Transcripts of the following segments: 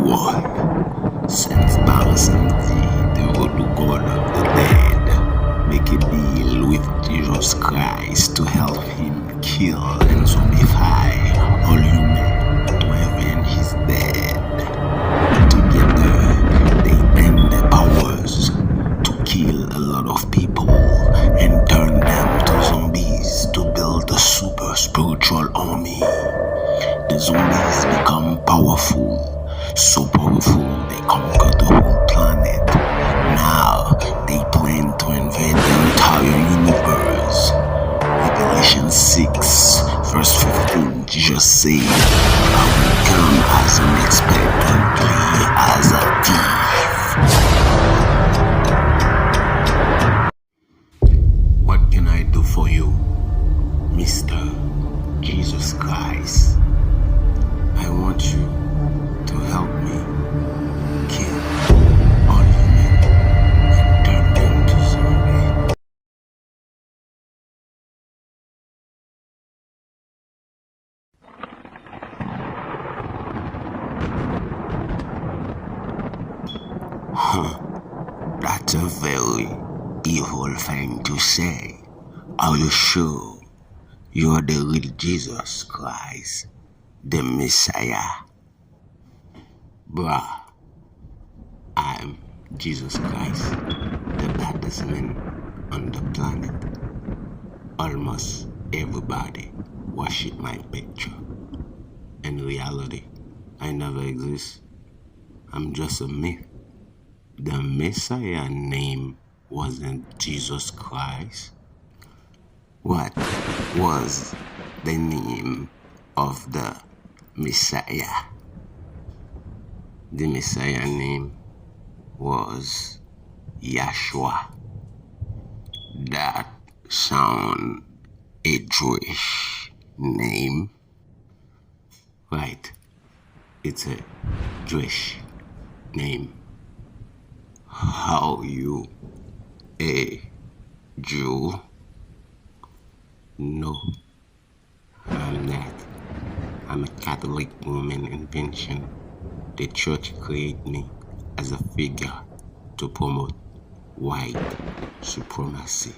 one. Since par samedi, the road to God of the dead. Make a deal with Jesus Christ to help him kill and zombify all human to heaven he's dead. Together, they bend their powers to kill a lot of people and turn them to zombies to build a super spiritual army. The zombies become powerful, so powerful they conquer the whole planet. Now they plan to invade the entire universe. Revelation 6 verse 15 just said, I will come as unexpectedly as a thief. What can I do for you, Mr. Jesus Christ? I want you to help me kill all human and turn them to zombies. That's a very evil thing to say. Are you sure you're the real Jesus Christ, the Messiah? Bruh, I'm Jesus Christ, the baddest man on the planet. Almost everybody worship my picture. In reality, I never exist. I'm just a myth. The Messiah name wasn't Jesus Christ. What was the name of the Messiah? The Messiah name was Yahshua. That sound a Jewish name? Right, it's a Jewish name. How you a Jew? No, I'm not. I'm a Catholic woman invention. The church created me as a figure to promote white supremacy.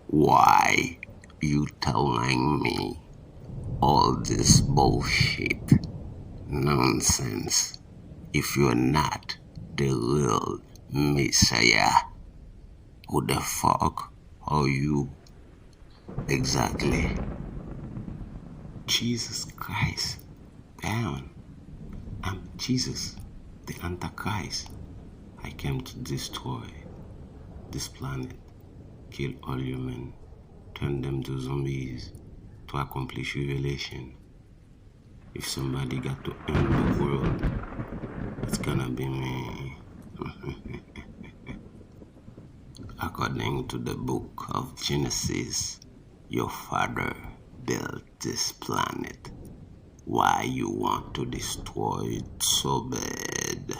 Why you telling me all this bullshit nonsense if you're not the real Messiah? Who the fuck are you exactly? Jesus Christ. Down. I'm Jesus, the Antichrist. I came to destroy this planet, kill all humans, turn them to zombies, to accomplish revelation. If somebody got to end the world, it's gonna be me. According to the book of Genesis, your father built this planet. Why you want to destroy it so bad?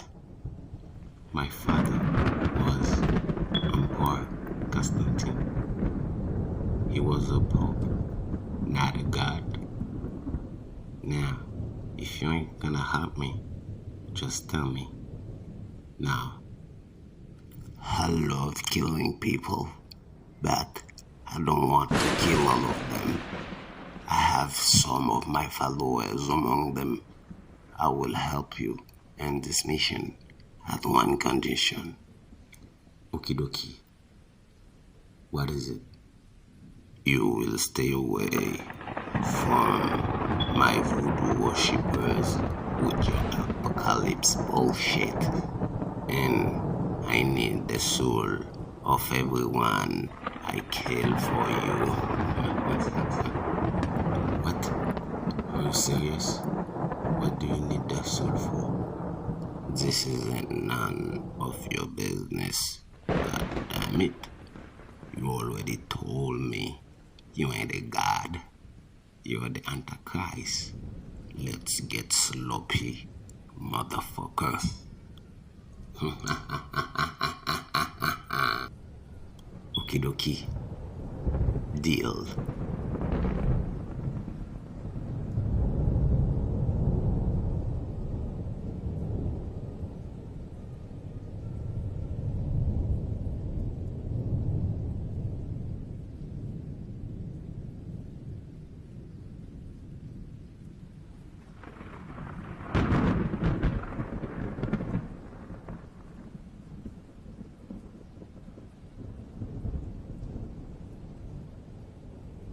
My father was Emperor Constantine. He was a pope, not a god. Now, if you ain't gonna help me, just tell me. Now, I love killing people, but I don't want to kill all of them. I have some of my followers among them. I will help you end this mission at one condition. Okie dokie. What is it? You will stay away from my voodoo worshippers with your apocalypse bullshit. And I need the soul of everyone I kill for you. What? Are you serious? What do you need the soul for? This isn't none of your business. God damn it. You already told me you ain't a god. You're the Antichrist. Let's get sloppy, motherfucker. Okie dokie. Deal.